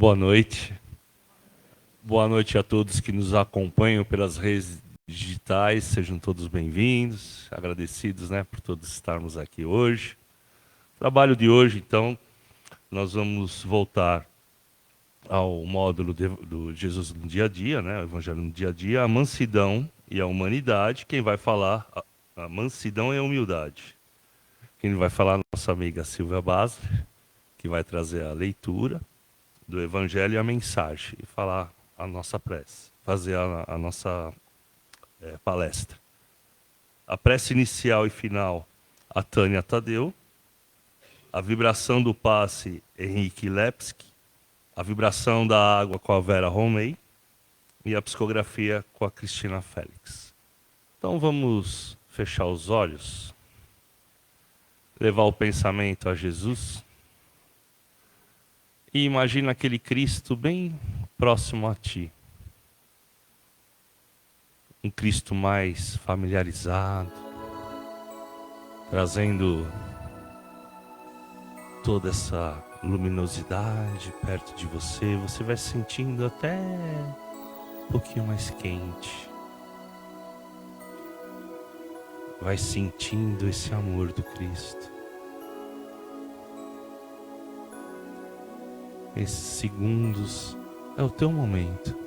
Boa noite. Boa noite a todos que nos acompanham pelas redes digitais. Sejam todos bem-vindos, agradecidos, por todos estarmos aqui hoje. Trabalho de hoje, então, nós vamos voltar ao módulo do Jesus no dia a dia, o Evangelho no dia a dia, a mansidão e a humanidade. Quem vai falar a mansidão e a humildade. Quem vai falar a nossa amiga Silvia Basler, que vai trazer a leitura do Evangelho e a mensagem, e falar a nossa prece, fazer a nossa palestra. A prece inicial e final, a Tânia Tadeu, a vibração do passe, Henrique Lepski, a vibração da água com a Vera Romei e a psicografia com a Cristina Félix. Então vamos fechar os olhos, levar o pensamento a Jesus e imagina aquele Cristo bem próximo a ti. Um Cristo mais familiarizado, trazendo toda essa luminosidade perto de você. Você vai sentindo até um pouquinho mais quente. Vai sentindo esse amor do Cristo. Esses segundos é o teu momento.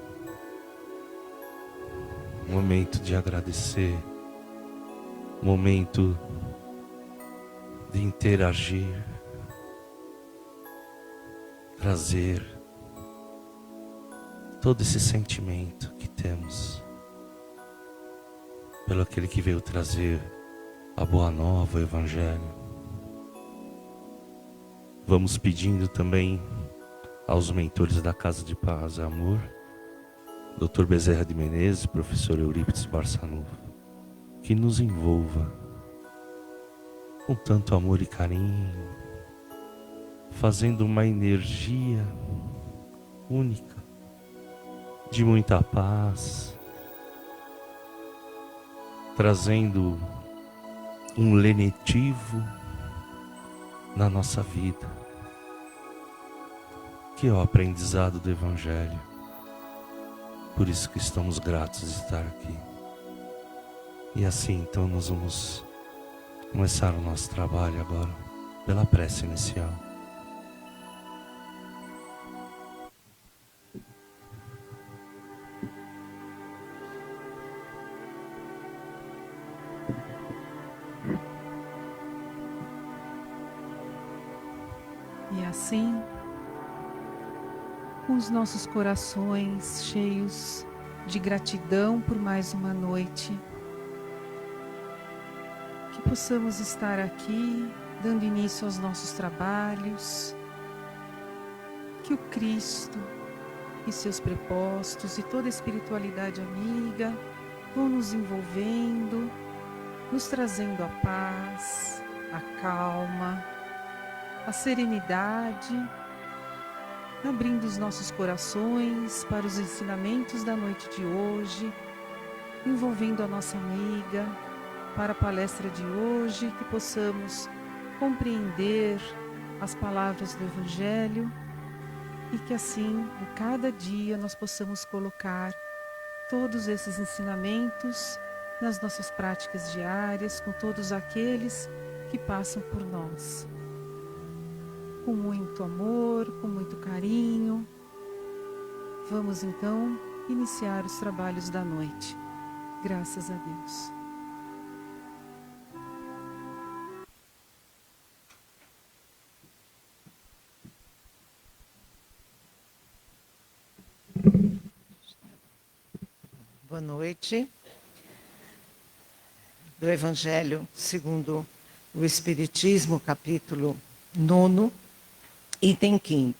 Momento de agradecer. Momento de interagir. Trazer todo esse sentimento que temos pelo aquele que veio trazer a boa nova, o Evangelho. Vamos pedindo também aos mentores da Casa de Paz e Amor, Dr. Bezerra de Menezes, Professor Eurípides Barçanufo, que nos envolva com tanto amor e carinho, fazendo uma energia única, de muita paz, trazendo um lenitivo na nossa vida, que é o aprendizado do Evangelho. Por isso que estamos gratos de estar aqui. E assim, então, nós vamos começar o nosso trabalho agora, pela prece inicial. E assim, com os nossos corações cheios de gratidão por mais uma noite, que possamos estar aqui dando início aos nossos trabalhos, que o Cristo e seus prepostos e toda a espiritualidade amiga vão nos envolvendo, nos trazendo a paz, a calma, a serenidade, abrindo os nossos corações para os ensinamentos da noite de hoje, envolvendo a nossa amiga para a palestra de hoje, que possamos compreender as palavras do Evangelho e que assim, em cada dia, nós possamos colocar todos esses ensinamentos nas nossas práticas diárias, com todos aqueles que passam por nós. Com muito amor, com muito carinho, vamos então iniciar os trabalhos da noite. Graças a Deus. Boa noite. Do Evangelho segundo o Espiritismo, capítulo 9, item 5.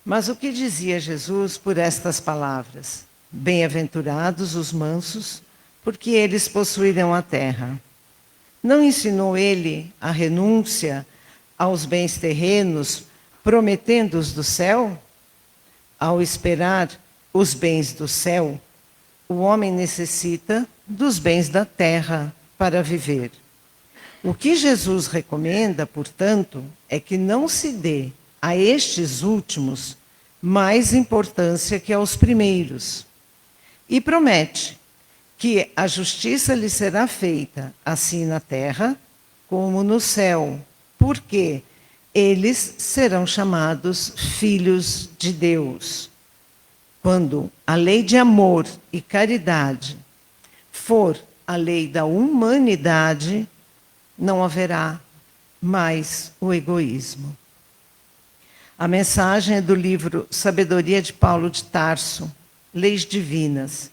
Mas o que dizia Jesus por estas palavras? Bem-aventurados os mansos, porque eles possuirão a terra. Não ensinou ele a renúncia aos bens terrenos, prometendo-os do céu? Ao esperar os bens do céu, o homem necessita dos bens da terra para viver. O que Jesus recomenda, portanto, é que não se dê a estes últimos mais importância que aos primeiros. E promete que a justiça lhe será feita, assim na terra como no céu, porque eles serão chamados filhos de Deus. Quando a lei de amor e caridade for a lei da humanidade, não haverá mais o egoísmo. A mensagem é do livro Sabedoria de Paulo de Tarso, Leis Divinas.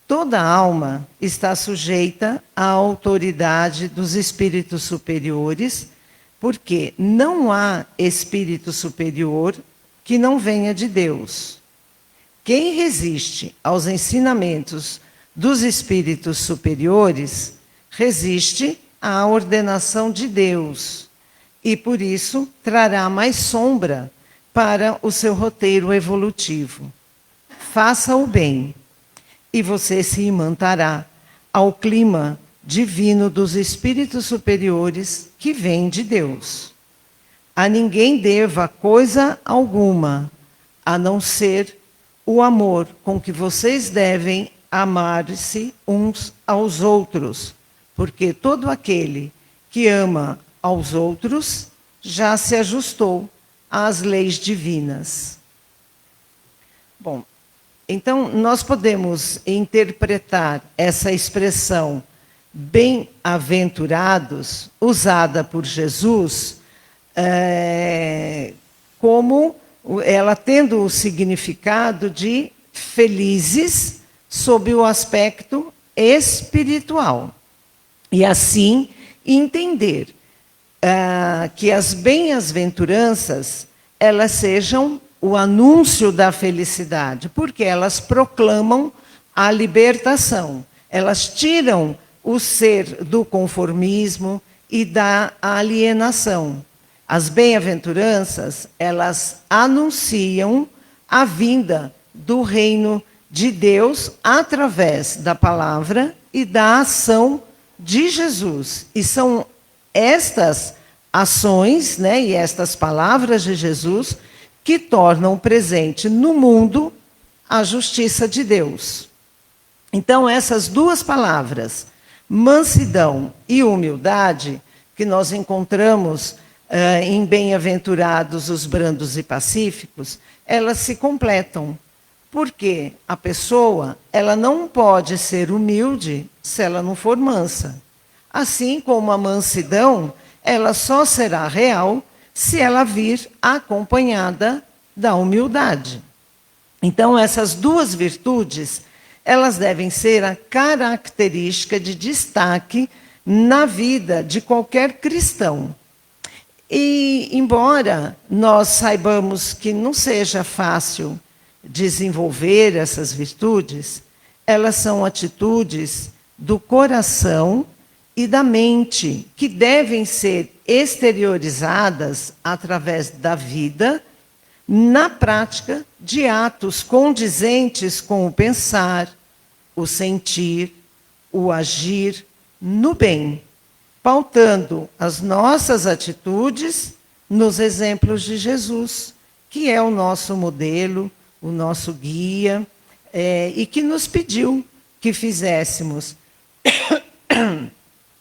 Toda alma está sujeita à autoridade dos espíritos superiores, porque não há espírito superior que não venha de Deus. Quem resiste aos ensinamentos dos espíritos superiores resiste à ordenação de Deus e, por isso, trará mais sombra para o seu roteiro evolutivo. Faça o bem e você se imantará ao clima divino dos espíritos superiores que vem de Deus. A ninguém deva coisa alguma, a não ser o amor com que vocês devem amar-se uns aos outros, porque todo aquele que ama aos outros já se ajustou às leis divinas. Bom, então nós podemos interpretar essa expressão bem-aventurados, usada por Jesus, como ela tendo o significado de felizes sob o aspecto espiritual. E assim entender que as bem-aventuranças elas sejam o anúncio da felicidade, porque elas proclamam a libertação. Elas tiram o ser do conformismo e da alienação. As bem-aventuranças, elas anunciam a vinda do reino de Deus através da palavra e da ação de Jesus. E são estas ações, né, e estas palavras de Jesus que tornam presente no mundo a justiça de Deus. Então, essas duas palavras, mansidão e humildade, que nós encontramos em Bem-aventurados os brandos e pacíficos, elas se completam. Porque a pessoa ela não pode ser humilde se ela não for mansa. Assim como a mansidão, ela só será real se ela vir acompanhada da humildade. Então, essas duas virtudes, elas devem ser a característica de destaque na vida de qualquer cristão. E, embora nós saibamos que não seja fácil desenvolver essas virtudes, elas são atitudes do coração e da mente, que devem ser exteriorizadas através da vida, na prática de atos condizentes com o pensar, o sentir, o agir no bem, pautando as nossas atitudes nos exemplos de Jesus, que é o nosso modelo, o nosso guia, e que nos pediu que fizéssemos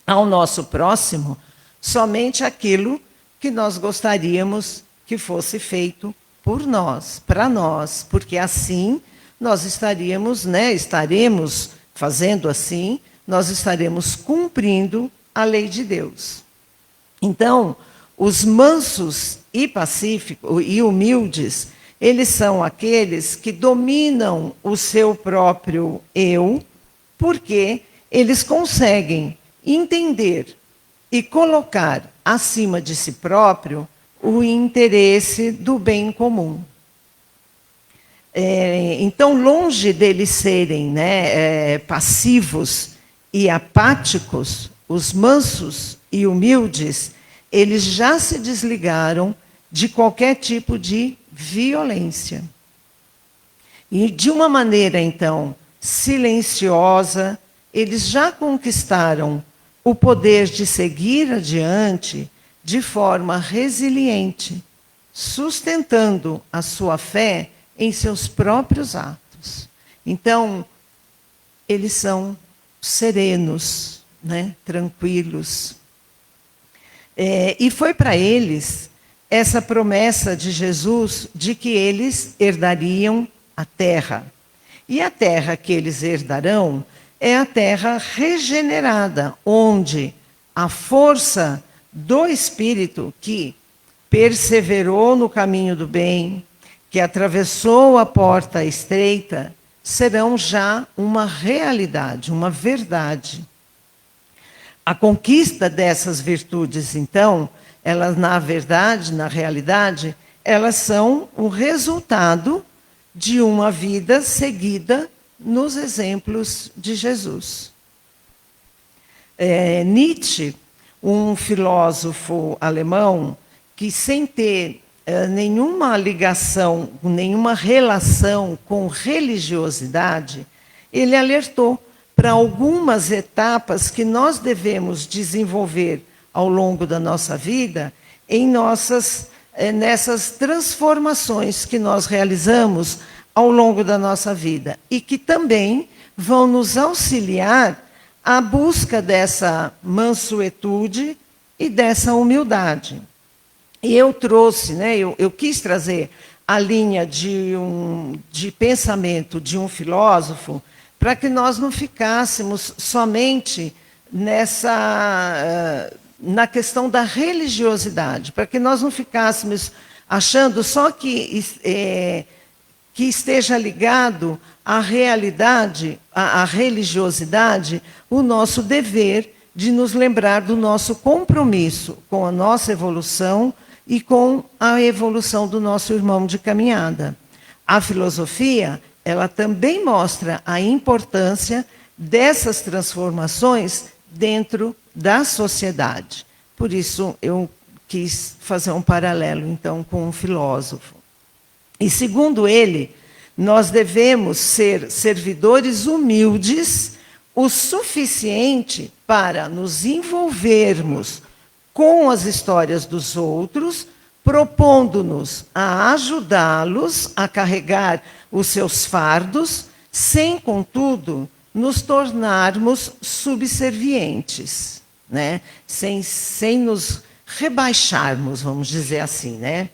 ao nosso próximo somente aquilo que nós gostaríamos que fosse feito por nós, para nós, porque assim nós estaremos fazendo assim, nós estaremos cumprindo a lei de Deus. Então, os mansos e pacíficos e humildes, eles são aqueles que dominam o seu próprio eu, porque eles conseguem entender e colocar acima de si próprio o interesse do bem comum. Então, longe deles serem passivos e apáticos, os mansos e humildes, eles já se desligaram de qualquer tipo de violência. E de uma maneira, então, silenciosa, eles já conquistaram o poder de seguir adiante de forma resiliente, sustentando a sua fé em seus próprios atos. Então, eles são serenos, né? Tranquilos. E foi para eles essa promessa de Jesus de que eles herdariam a terra. E a terra que eles herdarão é a terra regenerada, onde a força do Espírito que perseverou no caminho do bem, que atravessou a porta estreita, serão já uma realidade, uma verdade. A conquista dessas virtudes, então, elas, na verdade, na realidade, elas são o resultado de uma vida seguida nos exemplos de Jesus. Nietzsche, um filósofo alemão, que sem ter nenhuma ligação, nenhuma relação com religiosidade, ele alertou para algumas etapas que nós devemos desenvolver ao longo da nossa vida, nessas transformações que nós realizamos ao longo da nossa vida, e que também vão nos auxiliar à busca dessa mansuetude e dessa humildade. E eu trouxe, né, eu quis trazer a linha de pensamento de um filósofo para que nós não ficássemos somente na questão da religiosidade, para que nós não ficássemos achando só que esteja ligado à realidade, à religiosidade, o nosso dever de nos lembrar do nosso compromisso com a nossa evolução e com a evolução do nosso irmão de caminhada. A filosofia, ela também mostra a importância dessas transformações dentro da sociedade. Por isso, eu quis fazer um paralelo, então, com um filósofo. E, segundo ele, nós devemos ser servidores humildes o suficiente para nos envolvermos com as histórias dos outros, propondo-nos a ajudá-los a carregar os seus fardos, sem, contudo, nos tornarmos subservientes, né? Sem nos rebaixarmos, vamos dizer assim, né?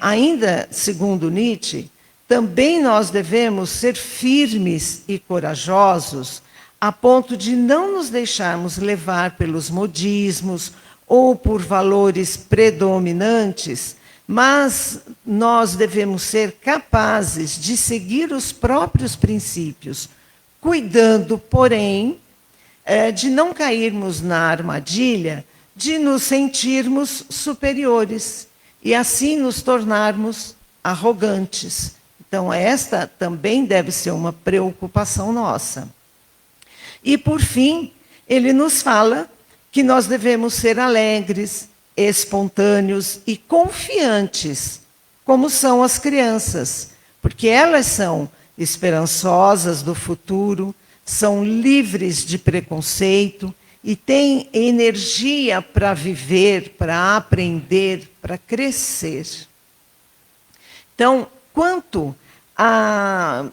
Ainda, segundo Nietzsche, também nós devemos ser firmes e corajosos a ponto de não nos deixarmos levar pelos modismos ou por valores predominantes, mas nós devemos ser capazes de seguir os próprios princípios, cuidando, porém, de não cairmos na armadilha de nos sentirmos superiores e assim nos tornarmos arrogantes. Então, esta também deve ser uma preocupação nossa. E, por fim, ele nos fala que nós devemos ser alegres, espontâneos e confiantes, como são as crianças, porque elas são esperançosas do futuro, são livres de preconceito e têm energia para viver, para aprender, para crescer. Então, quanto a...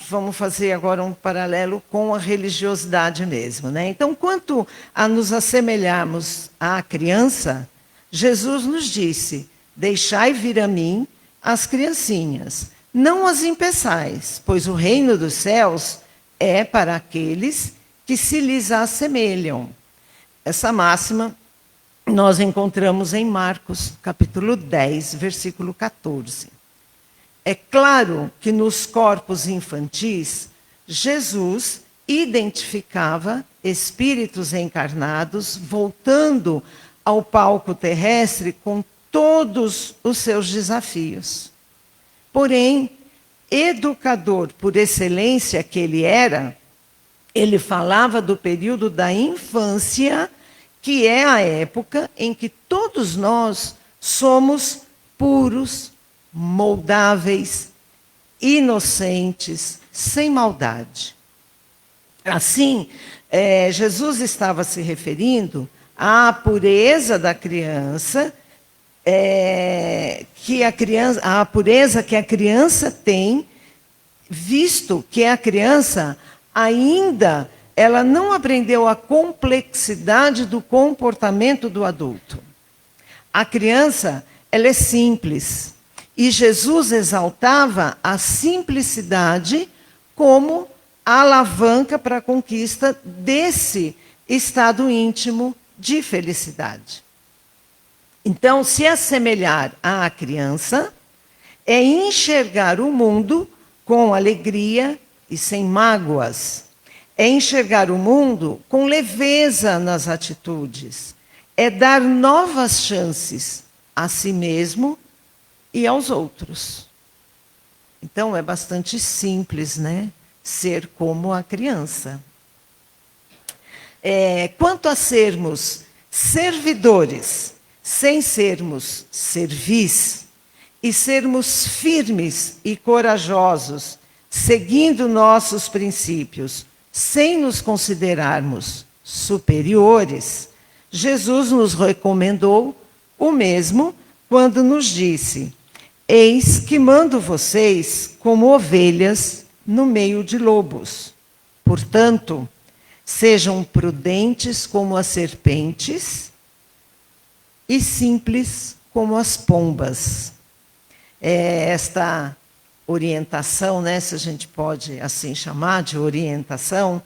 Vamos fazer agora um paralelo com a religiosidade mesmo, né? Então, quanto a nos assemelharmos à criança, Jesus nos disse: deixai vir a mim as criancinhas, não as impeçais, pois o reino dos céus é para aqueles que se lhes assemelham. Essa máxima nós encontramos em Marcos, capítulo 10, versículo 14. É claro que nos corpos infantis, Jesus identificava espíritos encarnados voltando ao palco terrestre com todos os seus desafios. Porém, educador por excelência que ele era, ele falava do período da infância, que é a época em que todos nós somos puros, moldáveis, inocentes, sem maldade. Assim, Jesus estava se referindo à pureza da criança que a pureza que a criança tem, visto que a criança ainda ela não aprendeu a complexidade do comportamento do adulto. A criança, ela é simples, e Jesus exaltava a simplicidade como a alavanca para a conquista desse estado íntimo de felicidade. Então, se assemelhar à criança é enxergar o mundo com alegria e sem mágoas. É enxergar o mundo com leveza nas atitudes. É dar novas chances a si mesmo e aos outros. Então, é bastante simples, né? Ser como a criança. Quanto a sermos servidores, sem sermos servis, e sermos firmes e corajosos, seguindo nossos princípios, sem nos considerarmos superiores, Jesus nos recomendou o mesmo quando nos disse: eis que mando vocês como ovelhas no meio de lobos. Portanto, sejam prudentes como as serpentes e simples como as pombas. Esta orientação, né, se a gente pode assim chamar de orientação,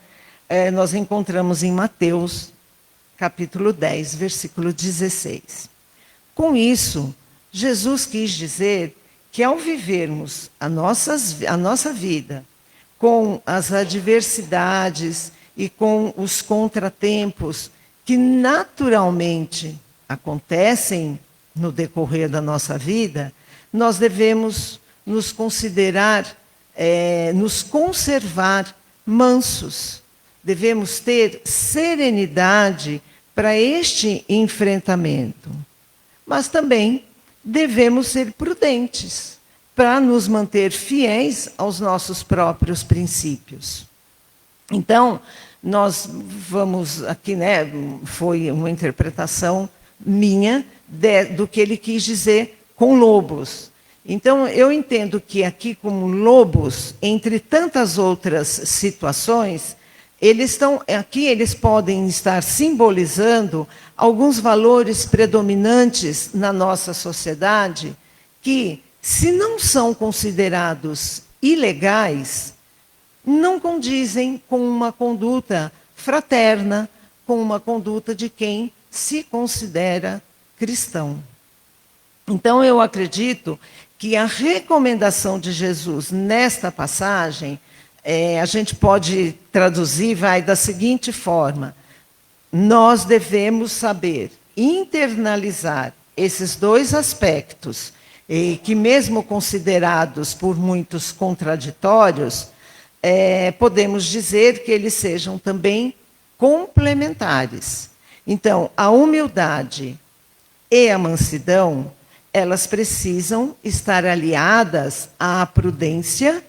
nós encontramos em Mateus, capítulo 10, versículo 16. Com isso, Jesus quis dizer que ao vivermos a nossa vida com as adversidades e com os contratempos que naturalmente acontecem no decorrer da nossa vida, nós devemos nos considerar, nos conservar mansos. Devemos ter serenidade para este enfrentamento. Mas também devemos ser prudentes para nos manter fiéis aos nossos próprios princípios. Então, nós vamos aqui, né, foi uma interpretação minha do que ele quis dizer com lobos. Então, eu entendo que aqui, como lobos, entre tantas outras situações, eles podem estar simbolizando alguns valores predominantes na nossa sociedade que, se não são considerados ilegais, não condizem com uma conduta fraterna, com uma conduta de quem se considera cristão. Então, eu acredito que a recomendação de Jesus nesta passagem, a gente pode traduzir, da seguinte forma: nós devemos saber internalizar esses dois aspectos, que mesmo considerados por muitos contraditórios, podemos dizer que eles sejam também complementares. Então, a humildade e a mansidão, elas precisam estar aliadas à prudência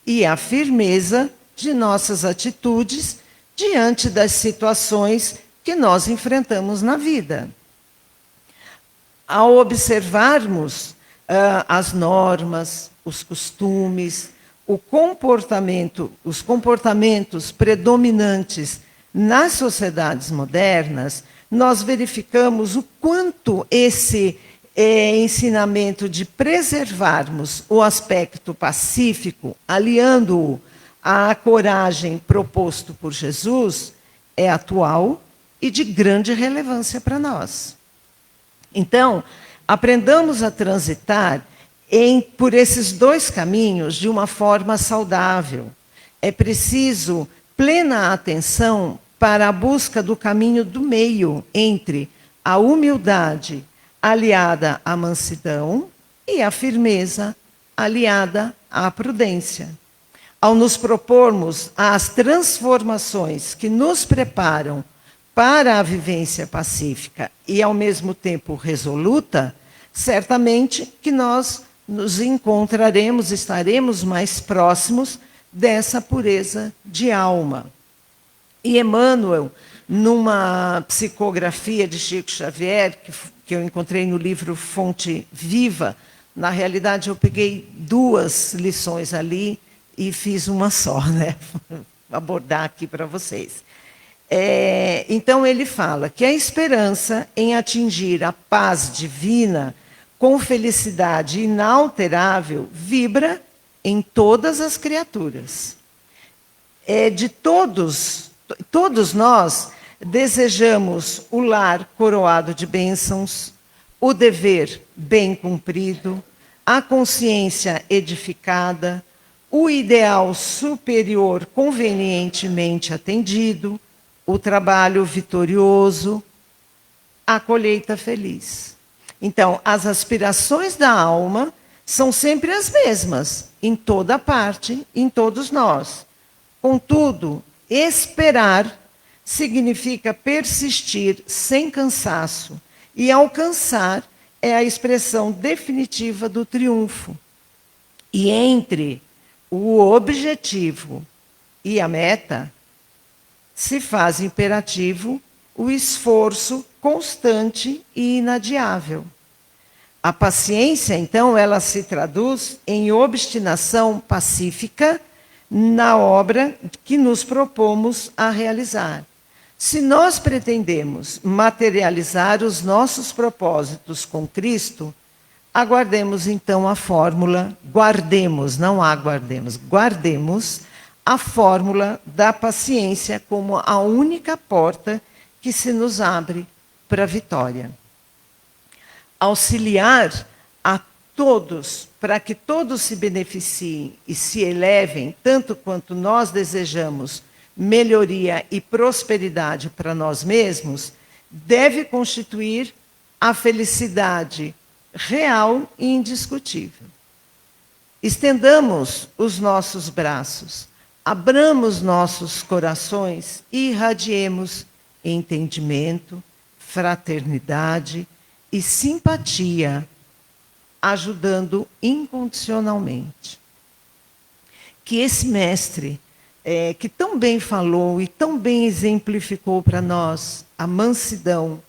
e à firmeza de nossas atitudes diante das situações que nós enfrentamos na vida. Ao observarmos as normas, os costumes, os comportamentos predominantes nas sociedades modernas, nós verificamos o quanto esse ensinamento de preservarmos o aspecto pacífico, aliando-o à coragem proposto por Jesus, é atual e de grande relevância para nós. Então, aprendamos a transitar por esses dois caminhos de uma forma saudável. É preciso plena atenção para a busca do caminho do meio entre a humildade aliada à mansidão e a firmeza aliada à prudência. Ao nos propormos as transformações que nos preparam para a vivência pacífica e, ao mesmo tempo, resoluta, certamente que nós nos encontraremos, estaremos mais próximos dessa pureza de alma. E Emmanuel numa psicografia de Chico Xavier, que eu encontrei no livro Fonte Viva. Na realidade, eu peguei 2 lições ali e fiz uma só, né? Vou abordar aqui para vocês. Então, ele fala que a esperança em atingir a paz divina com felicidade inalterável vibra em todas as criaturas. Todos nós desejamos o lar coroado de bênçãos, o dever bem cumprido, a consciência edificada, o ideal superior convenientemente atendido, o trabalho vitorioso, a colheita feliz. Então, as aspirações da alma são sempre as mesmas, em toda parte, em todos nós. Contudo, esperar significa persistir sem cansaço, e alcançar é a expressão definitiva do triunfo. E entre o objetivo e a meta, se faz imperativo o esforço constante e inadiável. A paciência, então, ela se traduz em obstinação pacífica na obra que nos propomos a realizar. Se nós pretendemos materializar os nossos propósitos com Cristo, aguardemos então a fórmula, guardemos a fórmula da paciência como a única porta que se nos abre para a vitória. Auxiliar a todos, para que todos se beneficiem e se elevem, tanto quanto nós desejamos melhoria e prosperidade para nós mesmos, deve constituir a felicidade real e indiscutível. Estendamos os nossos braços, abramos nossos corações e irradiemos entendimento, fraternidade e simpatia, ajudando incondicionalmente. Que esse mestre, que tão bem falou e tão bem exemplificou para nós a mansidão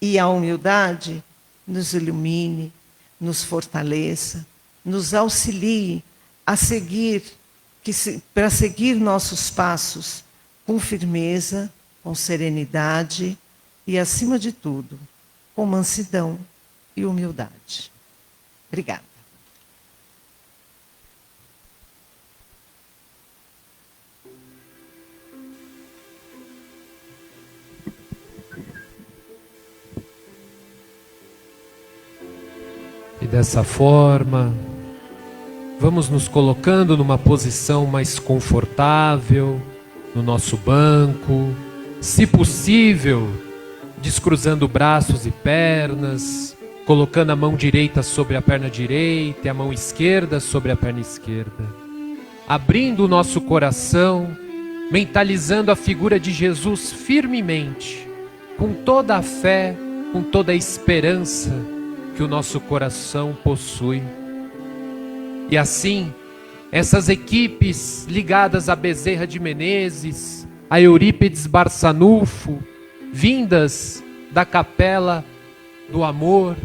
e a humildade, nos ilumine, nos fortaleça, nos auxilie a seguir, para seguir nossos passos com firmeza, com serenidade e, acima de tudo, com mansidão e humildade. Obrigada. E dessa forma, vamos nos colocando numa posição mais confortável, no nosso banco, se possível, descruzando braços e pernas, colocando a mão direita sobre a perna direita e a mão esquerda sobre a perna esquerda. Abrindo o nosso coração, mentalizando a figura de Jesus firmemente, com toda a fé, com toda a esperança que o nosso coração possui. E assim, essas equipes ligadas a Bezerra de Menezes, a Eurípides Barçanufo, vindas da Capela do Amor,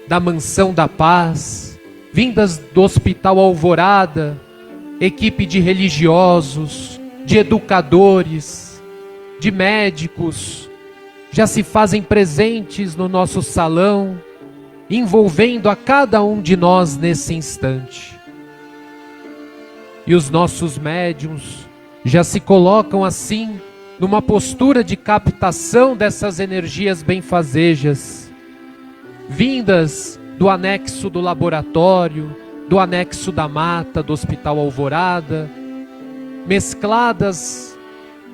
da Mansão da Paz, vindas do Hospital Alvorada, equipe de religiosos, de educadores, de médicos, já se fazem presentes no nosso salão, envolvendo a cada um de nós nesse instante. E os nossos médiuns já se colocam assim, numa postura de captação dessas energias benfazejas, vindas do anexo do laboratório, do anexo da mata, do Hospital Alvorada, mescladas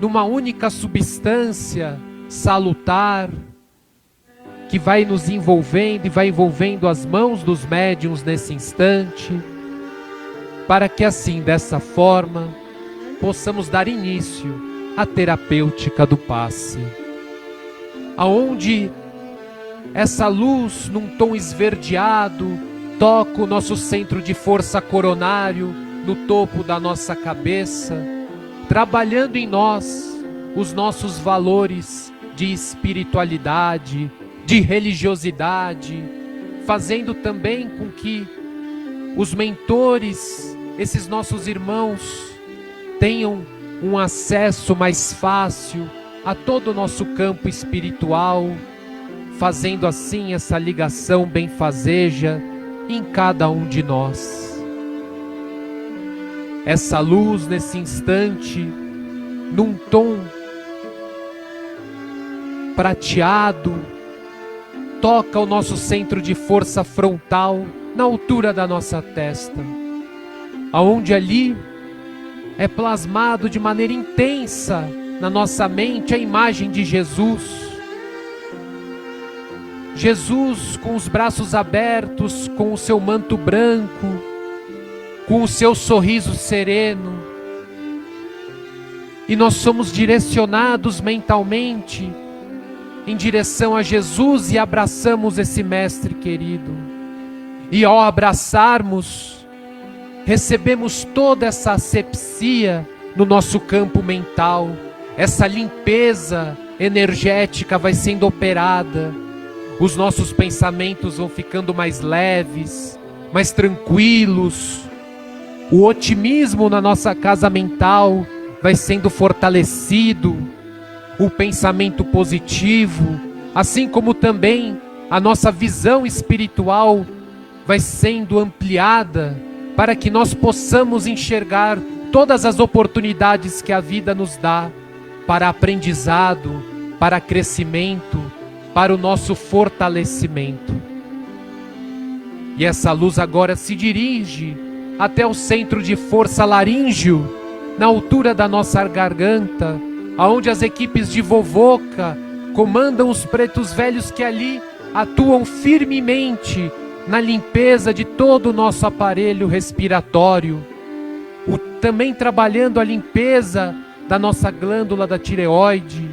numa única substância salutar, que vai nos envolvendo e vai envolvendo as mãos dos médiuns nesse instante, para que assim, dessa forma, possamos dar início à terapêutica do passe, aonde essa luz, num tom esverdeado, toca o nosso centro de força coronário, no topo da nossa cabeça, trabalhando em nós os nossos valores de espiritualidade, de religiosidade, fazendo também com que os mentores, esses nossos irmãos, tenham um acesso mais fácil a todo o nosso campo espiritual, fazendo assim essa ligação benfazeja em cada um de nós. Essa luz nesse instante, num tom prateado, toca o nosso centro de força frontal na altura da nossa testa, aonde ali é plasmado de maneira intensa na nossa mente a imagem de Jesus. Jesus com os braços abertos, com o seu manto branco, com o seu sorriso sereno. E nós somos direcionados mentalmente em direção a Jesus e abraçamos esse Mestre querido. E ao abraçarmos, recebemos toda essa asepsia no nosso campo mental. Essa limpeza energética vai sendo operada. Os nossos pensamentos vão ficando mais leves, mais tranquilos. O otimismo na nossa casa mental vai sendo fortalecido. O pensamento positivo, assim como também a nossa visão espiritual vai sendo ampliada para que nós possamos enxergar todas as oportunidades que a vida nos dá para aprendizado, para crescimento, para o nosso fortalecimento. E essa luz agora se dirige até o centro de força laríngeo, na altura da nossa garganta, aonde as equipes de Vovoca comandam os pretos velhos que ali atuam firmemente na limpeza de todo o nosso aparelho respiratório, também trabalhando a limpeza da nossa glândula da tireoide,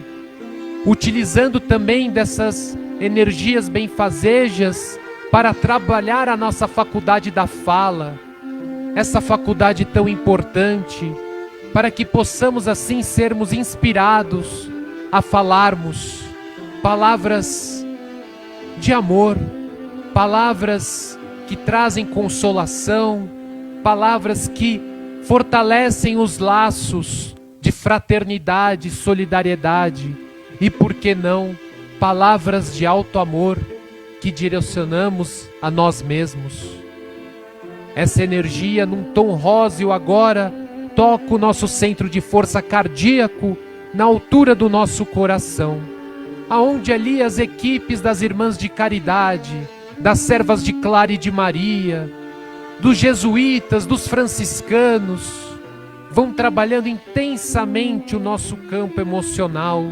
utilizando também dessas energias benfazejas para trabalhar a nossa faculdade da fala, essa faculdade tão importante, para que possamos assim sermos inspirados a falarmos palavras de amor, palavras que trazem consolação, palavras que fortalecem os laços de fraternidade, solidariedade e, por que não, palavras de alto amor que direcionamos a nós mesmos. Essa energia num tom róseo agora toca o nosso centro de força cardíaco na altura do nosso coração, aonde ali as equipes das irmãs de caridade, das servas de Clara e de Maria, dos jesuítas, dos franciscanos, vão trabalhando intensamente o nosso campo emocional,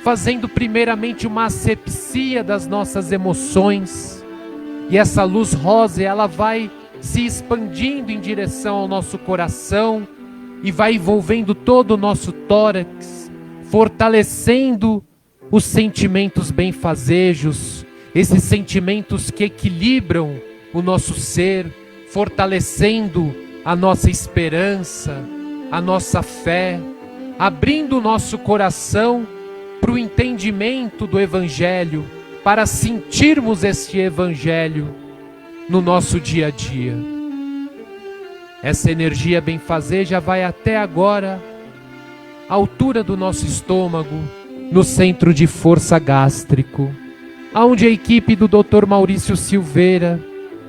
fazendo primeiramente uma asepsia das nossas emoções, e essa luz rosa ela vai se expandindo em direção ao nosso coração e vai envolvendo todo o nosso tórax, fortalecendo os sentimentos benfazejos, esses sentimentos que equilibram o nosso ser, fortalecendo a nossa esperança, a nossa fé, abrindo o nosso coração para o entendimento do Evangelho, para sentirmos este Evangelho no nosso dia a dia. Essa energia benfazeja vai até agora à altura do nosso estômago, no centro de força gástrico, aonde a equipe do Dr. Maurício Silveira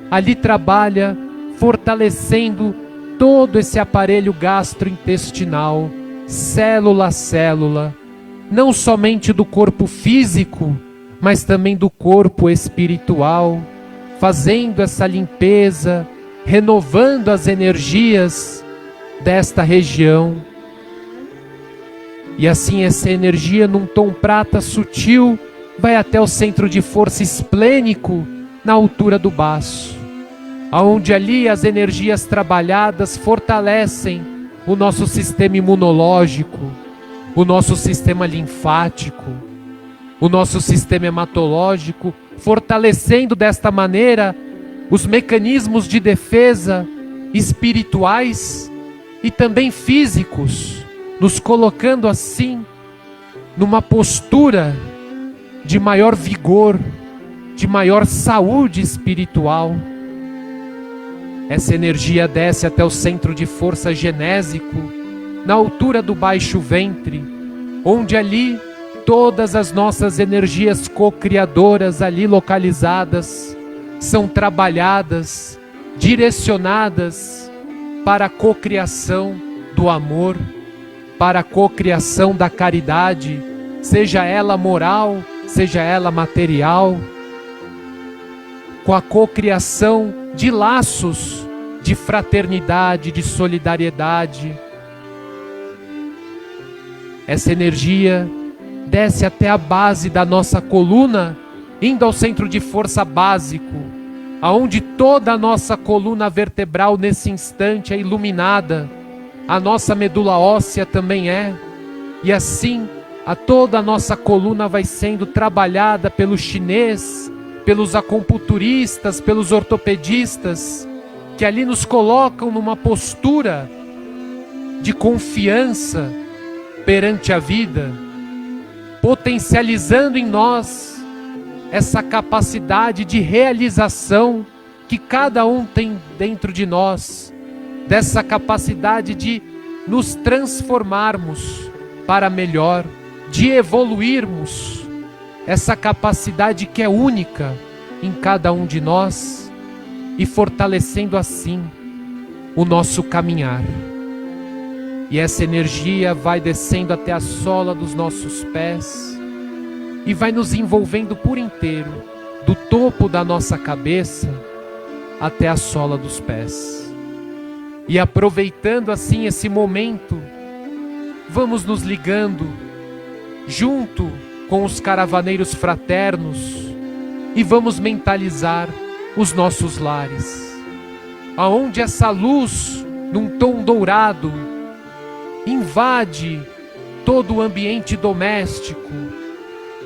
ali trabalha fortalecendo todo esse aparelho gastrointestinal, célula a célula, não somente do corpo físico, mas também do corpo espiritual, fazendo essa limpeza, renovando as energias desta região. E assim essa energia num tom prata sutil vai até o centro de força esplênico na altura do baço, aonde ali as energias trabalhadas fortalecem o nosso sistema imunológico, o nosso sistema linfático, o nosso sistema hematológico, fortalecendo desta maneira os mecanismos de defesa espirituais e também físicos nos colocando assim, numa postura de maior vigor, de maior saúde espiritual. Essa energia desce até o centro de força genésico, na altura do baixo ventre, onde ali todas as nossas energias co-criadoras ali localizadas são trabalhadas, direcionadas para a cocriação do amor, para a cocriação da caridade, seja ela moral, seja ela material, com a cocriação de laços de fraternidade, de solidariedade. Essa energia desce até a base da nossa coluna, indo ao centro de força básico, aonde toda a nossa coluna vertebral nesse instante é iluminada, a nossa medula óssea também é, e assim a toda a nossa coluna vai sendo trabalhada pelo chinês, pelos acupunturistas, pelos ortopedistas, que ali nos colocam numa postura de confiança perante a vida, potencializando em nós essa capacidade de realização que cada um tem dentro de nós, dessa capacidade de nos transformarmos para melhor, de evoluirmos, essa capacidade que é única em cada um de nós, e fortalecendo assim o nosso caminhar. E essa energia vai descendo até a sola dos nossos pés e vai nos envolvendo por inteiro, do topo da nossa cabeça até a sola dos pés. E aproveitando assim esse momento, vamos nos ligando junto com os caravaneiros fraternos e vamos mentalizar os nossos lares, aonde essa luz, num tom dourado, invade todo o ambiente doméstico,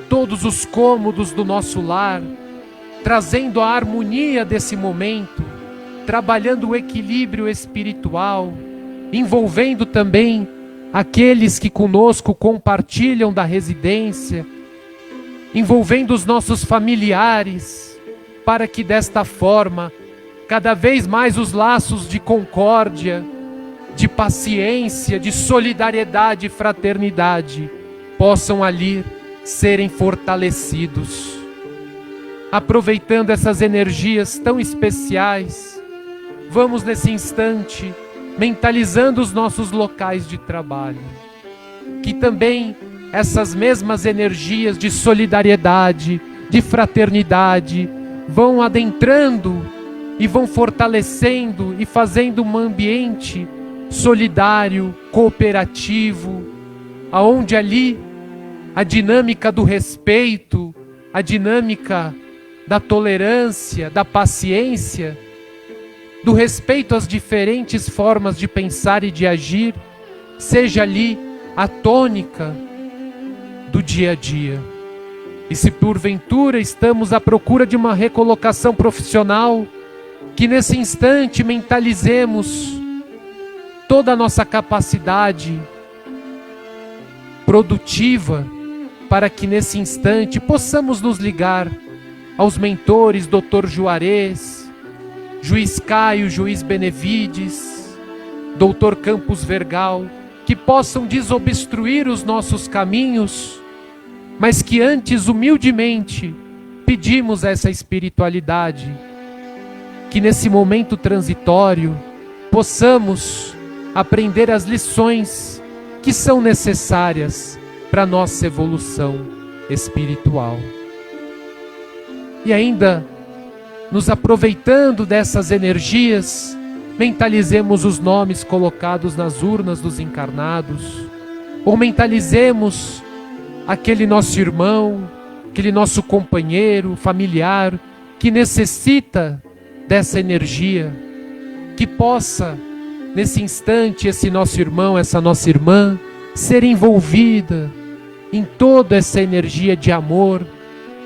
todos os cômodos do nosso lar, trazendo a harmonia desse momento, trabalhando o equilíbrio espiritual, envolvendo também aqueles que conosco compartilham da residência, envolvendo os nossos familiares, para que desta forma, cada vez mais os laços de concórdia, de paciência, de solidariedade e fraternidade possam ali serem fortalecidos. Aproveitando essas energias tão especiais, vamos nesse instante mentalizando os nossos locais de trabalho, que também essas mesmas energias de solidariedade, de fraternidade, vão adentrando e vão fortalecendo e fazendo um ambiente solidário, cooperativo, aonde ali a dinâmica do respeito, a dinâmica da tolerância, da paciência, do respeito às diferentes formas de pensar e de agir, seja ali a tônica do dia a dia. E se porventura estamos à procura de uma recolocação profissional, que nesse instante mentalizemos toda a nossa capacidade produtiva, para que nesse instante possamos nos ligar aos mentores Dr. Juarez, Juiz Caio, Juiz Benevides, Dr. Campos Vergal, que possam desobstruir os nossos caminhos, mas que antes humildemente pedimos essa espiritualidade, que nesse momento transitório possamos aprender as lições que são necessárias para a nossa evolução espiritual. E ainda, nos aproveitando dessas energias, mentalizemos os nomes colocados nas urnas dos encarnados, ou mentalizemos aquele nosso irmão, aquele nosso companheiro, familiar, que necessita dessa energia, que possa, nesse instante, esse nosso irmão, essa nossa irmã, ser envolvida em toda essa energia de amor,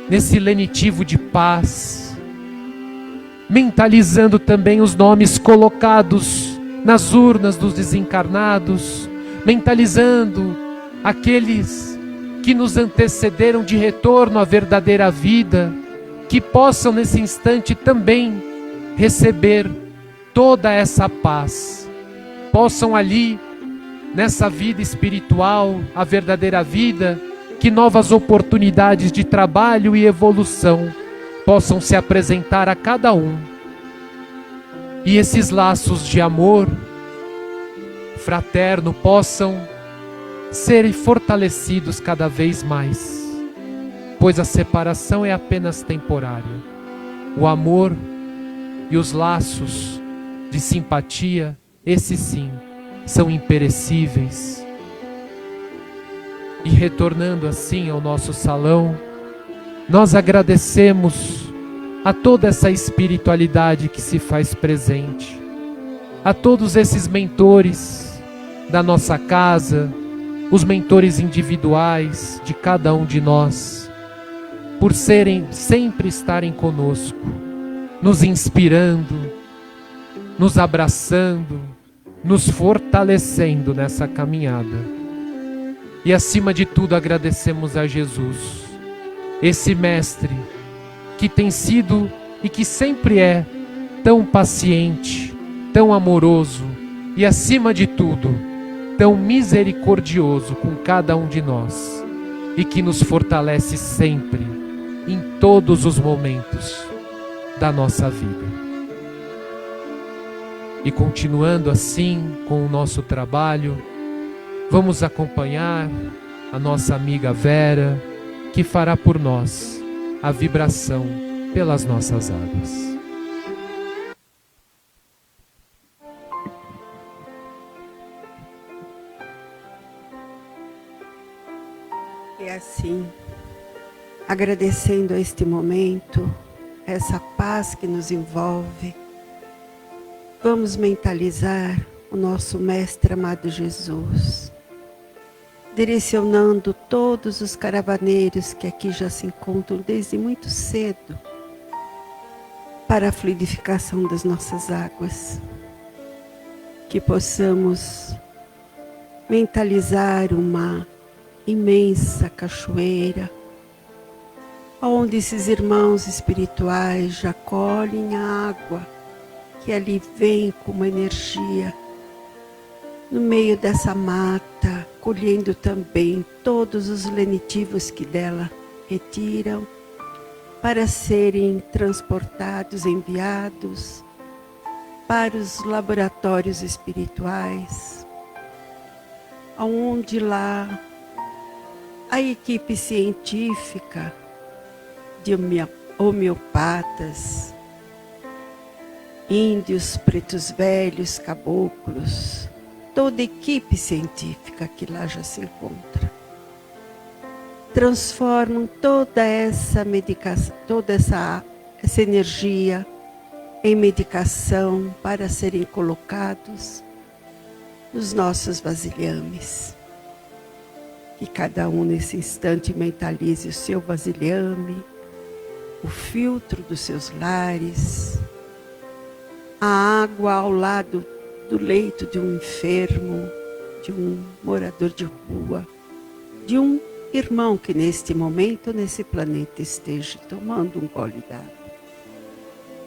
nesse lenitivo de paz, mentalizando também os nomes colocados nas urnas dos desencarnados, mentalizando aqueles que nos antecederam de retorno à verdadeira vida, que possam nesse instante também receber toda essa paz, possam ali, nessa vida espiritual, a verdadeira vida, que novas oportunidades de trabalho e evolução possam se apresentar a cada um. E esses laços de amor fraterno possam serem fortalecidos cada vez mais, pois a separação é apenas temporária. O amor e os laços de simpatia, esses sim, são imperecíveis. E retornando assim ao nosso salão, nós agradecemos a toda essa espiritualidade que se faz presente, a todos esses mentores da nossa casa, os mentores individuais de cada um de nós, por sempre estarem conosco, nos inspirando, nos abraçando, nos fortalecendo nessa caminhada. E acima de tudo agradecemos a Jesus, esse mestre que tem sido e que sempre é tão paciente, tão amoroso e acima de tudo tão misericordioso com cada um de nós, e que nos fortalece sempre, em todos os momentos da nossa vida. E continuando assim com o nosso trabalho, vamos acompanhar a nossa amiga Vera, que fará por nós a vibração pelas nossas águas. E assim, agradecendo a este momento, essa paz que nos envolve, vamos mentalizar o nosso Mestre amado Jesus, direcionando todos os caravaneiros que aqui já se encontram desde muito cedo para a fluidificação das nossas águas, que possamos mentalizar uma imensa cachoeira, onde esses irmãos espirituais já colhem a água que ali vem com uma energia no meio dessa mata, colhendo também todos os lenitivos que dela retiram para serem transportados, enviados para os laboratórios espirituais, onde lá a equipe científica de homeopatas, índios, pretos velhos, caboclos, toda a equipe científica que lá já se encontra, transformam toda essa medicação, toda essa energia em medicação para serem colocados nos nossos vasilhames. Que cada um nesse instante mentalize o seu vasilhame, o filtro dos seus lares, a água ao lado do leito de um enfermo, de um morador de rua, de um irmão que neste momento, nesse planeta, esteja tomando um gole d'água.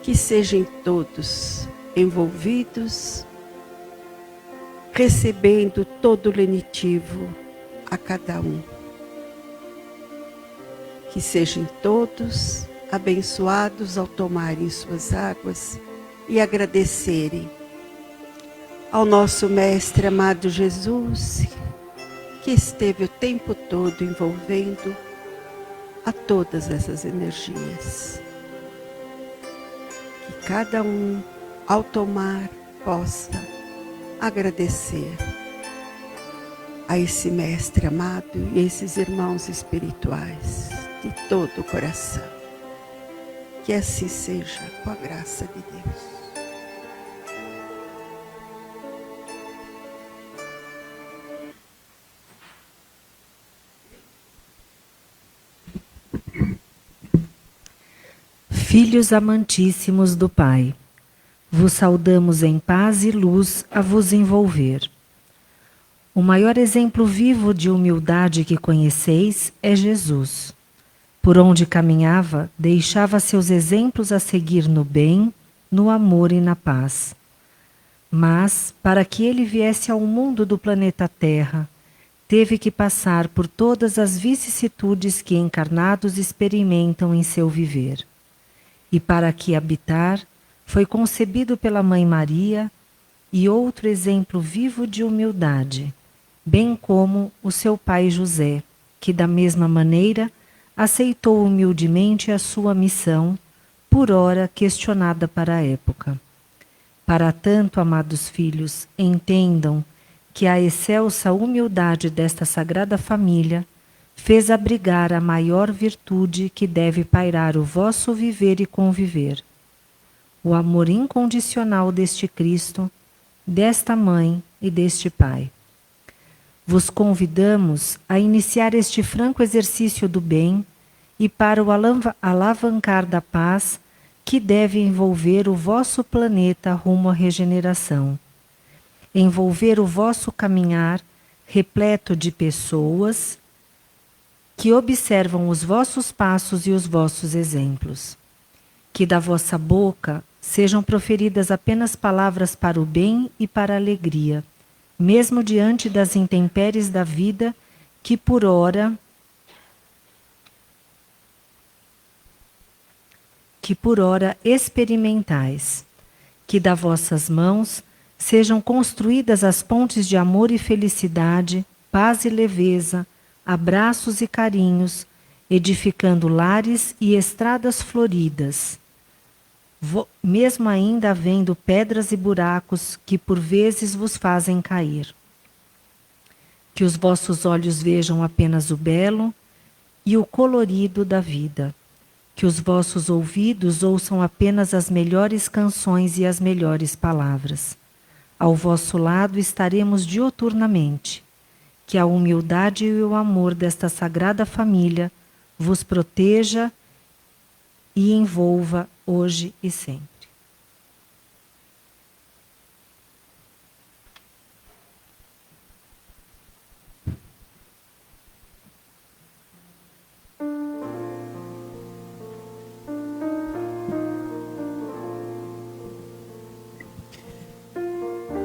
Que sejam todos envolvidos, recebendo todo o lenitivo a cada um. Que sejam todos abençoados ao tomarem suas águas e agradecerem ao nosso Mestre amado Jesus, que esteve o tempo todo envolvendo a todas essas energias. Que cada um, ao tomar, possa agradecer a esse Mestre amado e esses irmãos espirituais de todo o coração. Que assim seja, com a graça de Deus. Filhos amantíssimos do Pai, vos saudamos em paz e luz a vos envolver. O maior exemplo vivo de humildade que conheceis é Jesus. Por onde caminhava, deixava seus exemplos a seguir no bem, no amor e na paz. Mas, para que ele viesse ao mundo do planeta Terra, teve que passar por todas as vicissitudes que encarnados experimentam em seu viver. E para aqui habitar, foi concebido pela Mãe Maria e outro exemplo vivo de humildade, bem como o seu pai José, que da mesma maneira aceitou humildemente a sua missão, por ora questionada para a época. Para tanto, amados filhos, entendam que a excelsa humildade desta Sagrada Família fez abrigar a maior virtude que deve pairar o vosso viver e conviver. O amor incondicional deste Cristo, desta Mãe e deste Pai. Vos convidamos a iniciar este franco exercício do bem e para o alavancar da paz que deve envolver o vosso planeta rumo à regeneração. Envolver o vosso caminhar repleto de pessoas que observam os vossos passos e os vossos exemplos. Que da vossa boca sejam proferidas apenas palavras para o bem e para a alegria, mesmo diante das intempéries da vida que por ora experimentais. Que da vossas mãos sejam construídas as pontes de amor e felicidade, paz e leveza, abraços e carinhos, edificando lares e estradas floridas, mesmo ainda havendo pedras e buracos que por vezes vos fazem cair. Que os vossos olhos vejam apenas o belo e o colorido da vida. Que os vossos ouvidos ouçam apenas as melhores canções e as melhores palavras. Ao vosso lado estaremos diuturnamente. Que a humildade e o amor desta Sagrada Família vos proteja e envolva hoje e sempre.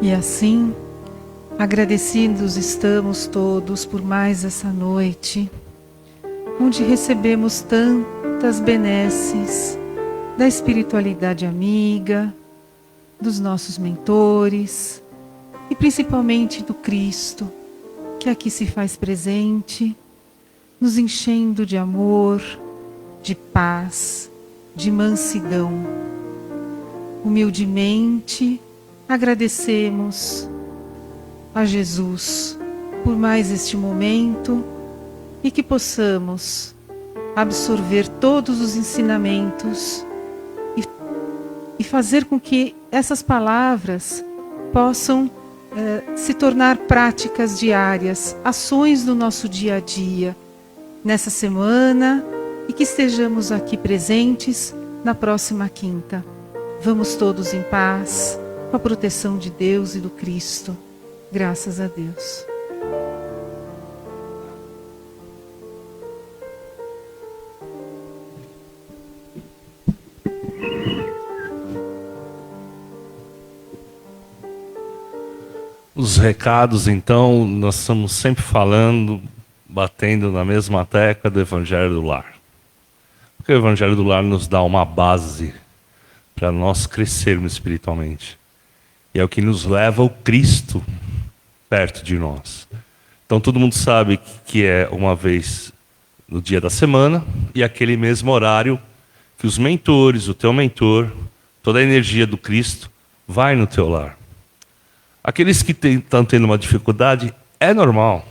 E assim, agradecidos estamos todos por mais essa noite, onde recebemos tantas benesses da espiritualidade amiga, dos nossos mentores e principalmente do Cristo, que aqui se faz presente, nos enchendo de amor, de paz, de mansidão. Humildemente agradecemos a Jesus por mais este momento e que possamos absorver todos os ensinamentos e fazer com que essas palavras possam se tornar práticas diárias, ações do nosso dia a dia, nessa semana, e que estejamos aqui presentes na próxima quinta. Vamos todos em paz, com a proteção de Deus e do Cristo. Graças a Deus. Os recados, então, nós estamos sempre falando, batendo na mesma tecla do Evangelho do Lar. Porque o Evangelho do Lar nos dá uma base para nós crescermos espiritualmente. E é o que nos leva ao Cristo perto de nós. Então todo mundo sabe que é uma vez no dia da semana e aquele mesmo horário que os mentores, o teu mentor, toda a energia do Cristo vai no teu lar. Aqueles que estão tendo uma dificuldade, é normal.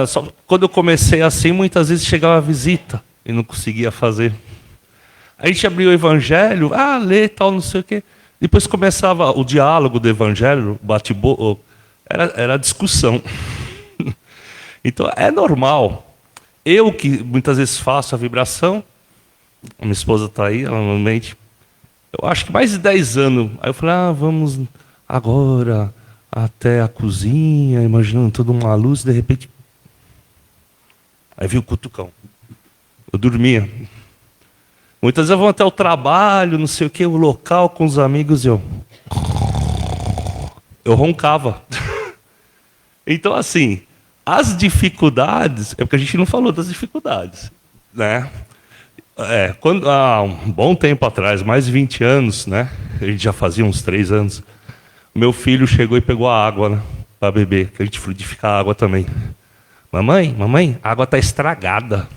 Só quando eu comecei assim, muitas vezes chegava a visita e não conseguia fazer. A gente abriu o Evangelho, lê tal, não sei o quê. Depois começava o diálogo do Evangelho, bate-boca, era discussão. Então é normal. Eu que muitas vezes faço a vibração, a minha esposa está aí, ela normalmente, eu acho que mais de 10 anos. Aí eu falei, vamos agora até a cozinha, imaginando toda uma luz, de repente... Aí vi o cutucão. Eu dormia. Muitas vezes eu vou até o trabalho, não sei o que, o local com os amigos, e eu roncava. Então, assim, as dificuldades, é porque a gente não falou das dificuldades, né? Quando, há um bom tempo atrás, mais de 20 anos, né? A gente já fazia uns 3 anos, meu filho chegou e pegou a água, né, para beber, que a gente frutifica a água também. Mamãe, a água está estragada.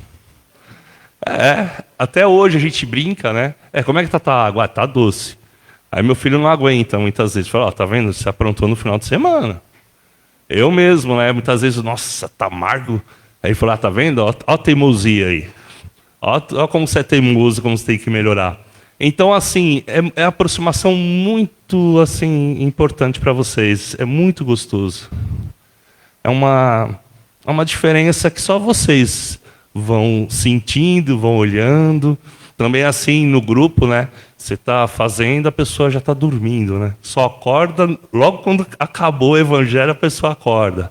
Até hoje a gente brinca, né? Como é que tá a água? Ah, tá doce. Aí meu filho não aguenta muitas vezes. Fala, tá vendo? Você aprontou no final de semana. Eu mesmo, né? Muitas vezes, nossa, tá amargo. Aí ele falou, tá vendo? Ó a teimosia aí. Ó como você é teimoso, como você tem que melhorar. Então, assim, é uma aproximação muito, assim, importante para vocês. É muito gostoso. É uma diferença que só vocês vão sentindo, vão olhando. Também assim no grupo, né? Você está fazendo, a pessoa já está dormindo, né? Só acorda logo quando acabou o evangelho, a pessoa acorda.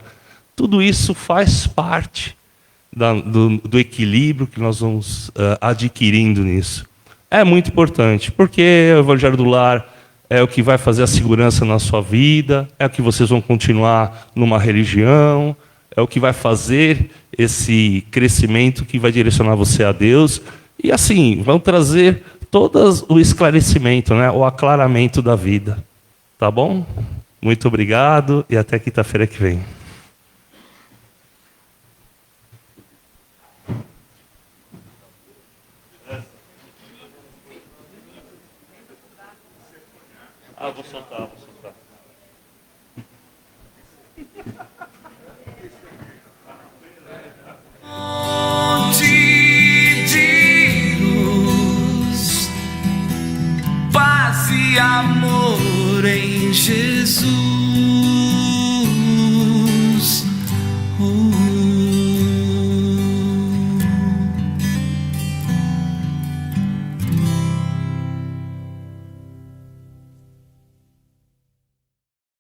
Tudo isso faz parte do equilíbrio que nós vamos adquirindo nisso. É muito importante, porque o evangelho do lar é o que vai fazer a segurança na sua vida, é o que vocês vão continuar numa religião, é o que vai fazer esse crescimento que vai direcionar você a Deus. E assim, vão trazer todo o esclarecimento, né? O aclaramento da vida. Tá bom? Muito obrigado e até quinta-feira que vem. Vou soltar.